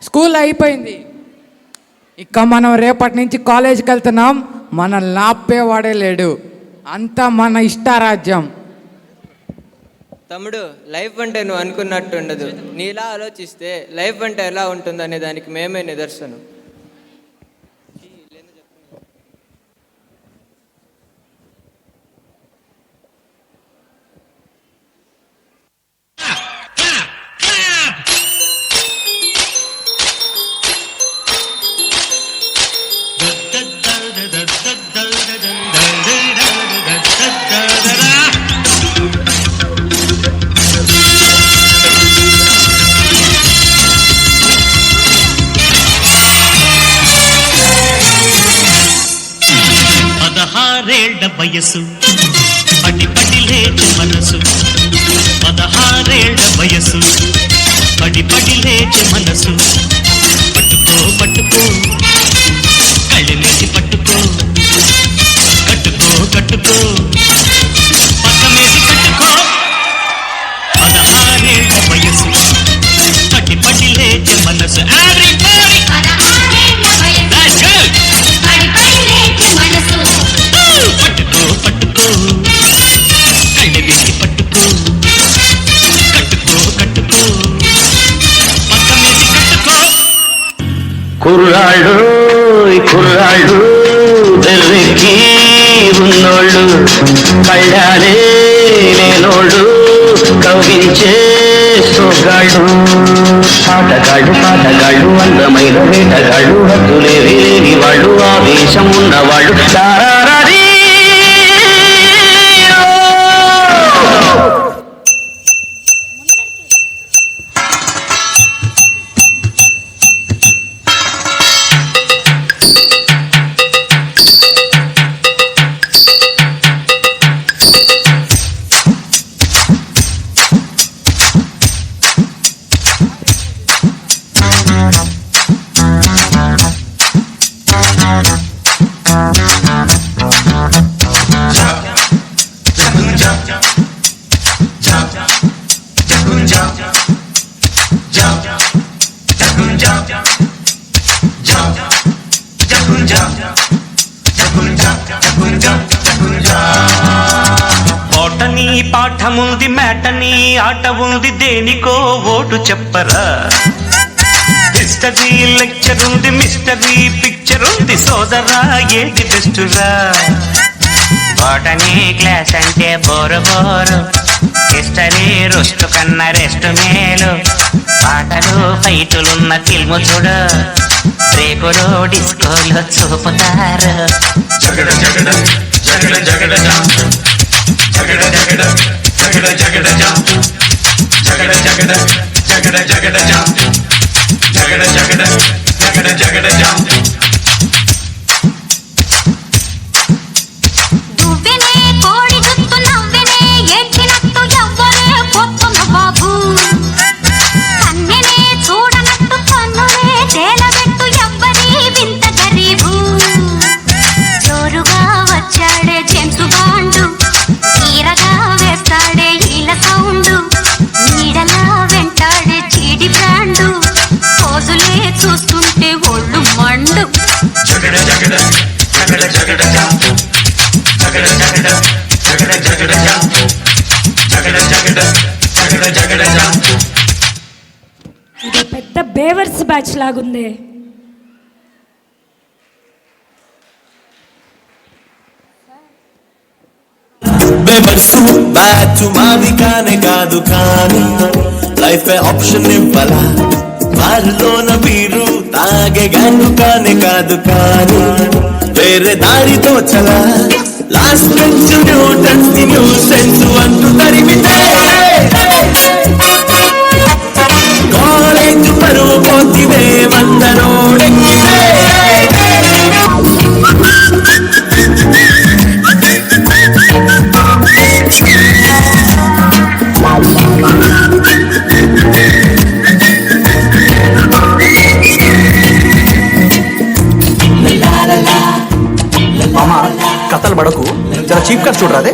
School అయిపోయింది, ఇక మనం రేపటి నుంచి కాలేజీకి వెళ్తున్నాం. మనల్ని ఆపేవాడే లేడు, అంతా మన ఇష్టారాజ్యం. తమ్ముడు, లైఫ్ అంటే నువ్వు అనుకున్నట్టు ఉండదు. నీలా ఆలోచిస్తే లైఫ్ అంటే ఎలా ఉంటుందనే దానికి మేమే నిదర్శనం. వయసు పడి పడి లేచే మనసు, 16 వయసు పడి పడి లేచే మనసు. పట్టుకో పట్టుకో కళ్ళెసి పట్టుకో, కట్టుకో కట్టుకో పక్కమేసి కట్టుకో. 16 వయసు పడి పడి లేచే మనసు. కుర్రాళ్ళు కుర్రాళ్ళు తెల్లెక్కి ఉన్నోళ్ళు, కళ్ళాలే లేనోళ్ళు కవ్వించే సోగాళ్ళు. పాటగాళ్ళు పాటగాళ్ళు అందమైన వేటగాళ్ళు, హద్దులేవి లేని వాళ్ళు, ఆవేశం ఉన్నవాళ్ళు. తారారీ ఓటని పాఠముంది, మేటని ఆట ఉంది, దేనికో ఓటు చెప్పరా. హిస్టరీ లెక్చర్ ఉంది, మిస్టరీ పిక్చర్ ఉంది, సోదరా ఏది బెస్టురా. ఓటని క్లాస్ అంటే బోరు బోరు, హిస్టరీ రుస్టు కన్నా రెస్ట్ మేలు. పాటలు ఫైటులున్న ఫిల్ము చూడు, బ్రేకులు డిస్కోలు చూపుతారు. జగడ జగడ జగడ జగడ జగడ జగడ జగడ జగడ జగడ జగడ జగడ జగడ జగడ జగడ జగడ జగడ దువ్వెనే కోడి జుత్తు నవ్వెనే ఏడ్చినట్టు ఎవ్వరే పొత్తున బాబు. కన్నెనే చూడనట్టు కన్నునే తేలబెట్టు ఎవ్వరి వింత గరీబు. జోరుగా వచ్చాడే జేమ్స్ బాండు, తీరగా వేస్తాడే ఈల సౌండు, నీడలా వెంటాడే చీడి బ్రాండు, పోజులే చూస్తుంటే ఒళ్ళు మండు. జగడ జగడ జగడ జగడ జగడ జగడ జగడ జగడ జగడ జగడ జగడ జగడ. ఇది పెద్ద బేవర్స్ బ్యాచ్ లాగుంది. బేవర్సు బ్యాచ్ మాది కానే కాదు, కానీ లైఫ్ ఆప్షన్ ఇవ్వాలా. బార్లోన వీరు తాగే గ్యాంగు కానే కాదు, కానీ వేరే దారితో చలా. Last bench Newtons the nuisance అంటూ తరిమితే, కాలేజ్ పరువు పోతివే మందరోడెక్కితే. మామా కథలు పడకు, జర చీప్ కట్ చూడరాదే.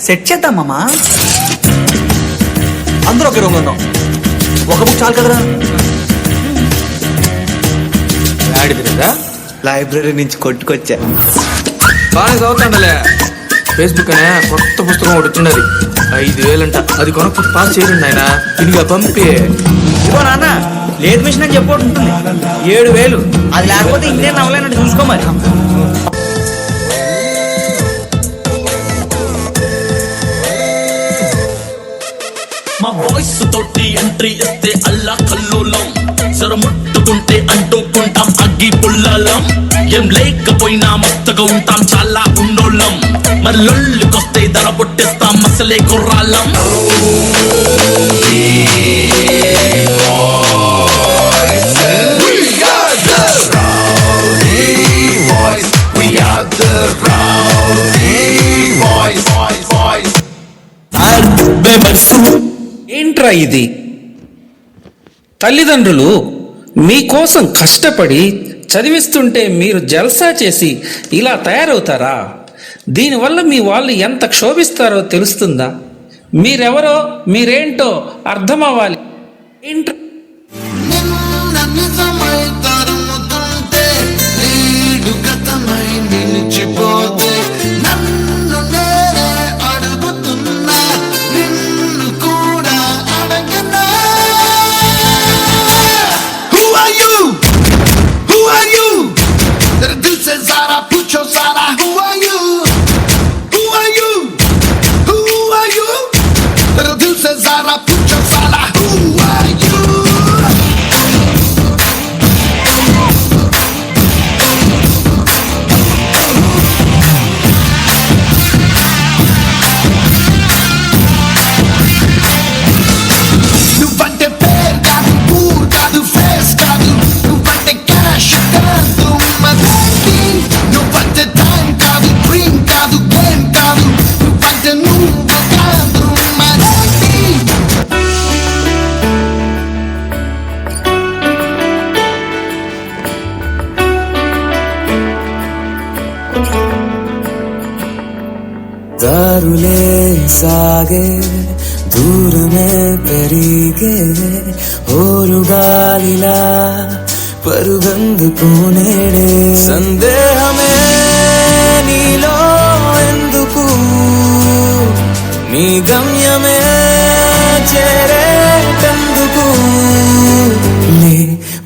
సెట్ చేద్దాం మామా. అందరూ ఒకే రూమ్లో ఉన్నాం. ఒక బుక్ చాలు కదరా. ఆడిదిరా లైబ్రరీ నుంచి కొట్టుకొచ్చా. బాగా చదువుతాండలే. ఫేస్బుక్ అనే కొత్త పుస్తకం ఒకటి వచ్చిండది, 5,000 అంట. అది కొనుక్కు పాస్ చేయండి ఆయన. ఇదిగా పంపి. ఇదిగో నాన్న, లేట్ మిషన్ అని చెప్పి ఉంటుంది, 7,000. అది లేకపోతే ఇంకే నవ్వలేనట్టు చూసుకో మరి. మా వాయిస్ తోటి ఎంట్రీ ఇస్తే అల్లా కల్లోలం, సరముట్టుకుంటే అంటుకుంటాం అగ్గి పుల్లలం. ఏం లేకపోయినా మస్తుగా ఉంటాం చాలా ఉన్నోళ్ళం, మరి లొల్లుకొస్తే ధర పుట్టిస్తాం అసలే కుర్రాళ్ళం. ఏంట్రా ఇది? తల్లిదండ్రులు మీకోసం కష్టపడి చదివిస్తుంటే మీరు జల్సా చేసి ఇలా తయారవుతారా? దీనివల్ల మీ వాళ్ళు ఎంత క్షోభిస్తారో తెలుస్తుందా? మీరెవరో మీరేంటో అర్థం అవ్వాలి. ఏంట్రా దారులే సాగే దూరమే పెరిగే ఓరుగాలిలా పరుగందుకు నేడే సందేహమే నీలో ఎందుకు నీ గమ్యమే చేరేటందుకు లే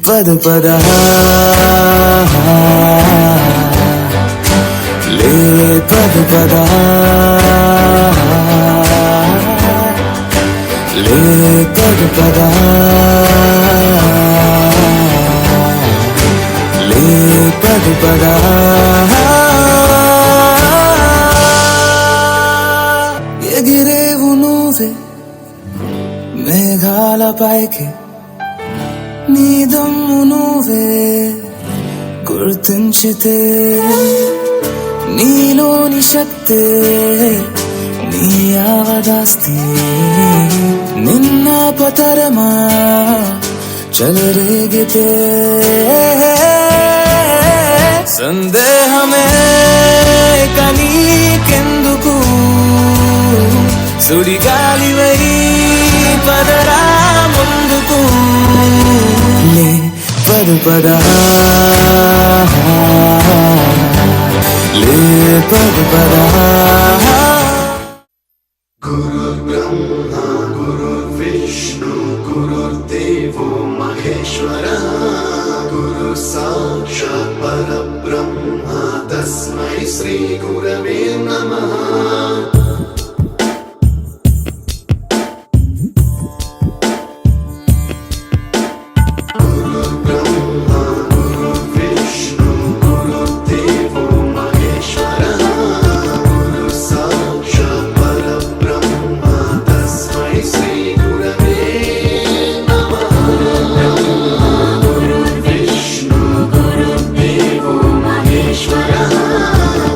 పద పద లే పద పద లే పద పద లే పద పద ఎగిరేవు నువ్వే మేఘాల పైకి నీ దమ్ము నువ్వే గుర్తించితే నీలోని శక్తే నీ యావదాస్తి నిన్న పతరమా చెలరేగితే సందేహమే కనీకెందుకు సుడిగాలివై పదరా ముందుకు లే పద పద లే పద పద గురుర్ బ్రహ్మ గురుర్ విష్ణు గురుర్దేవో మహేశ్వరః గురు సాక్షాత్ పరబ్రహ్మ తస్మై శ్రీ గురవే నమః.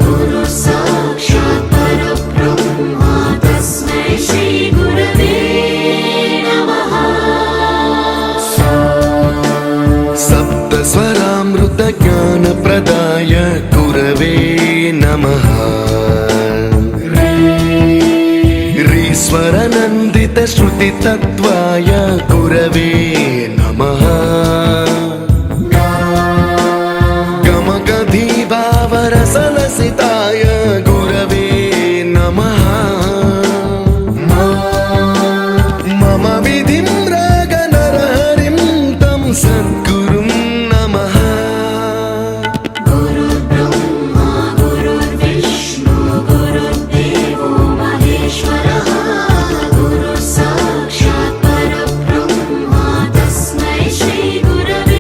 Guru Sakshat Parabrahma श्रुतितत्त्वाय गुरवे नमः गमगधीभावरसलसिताय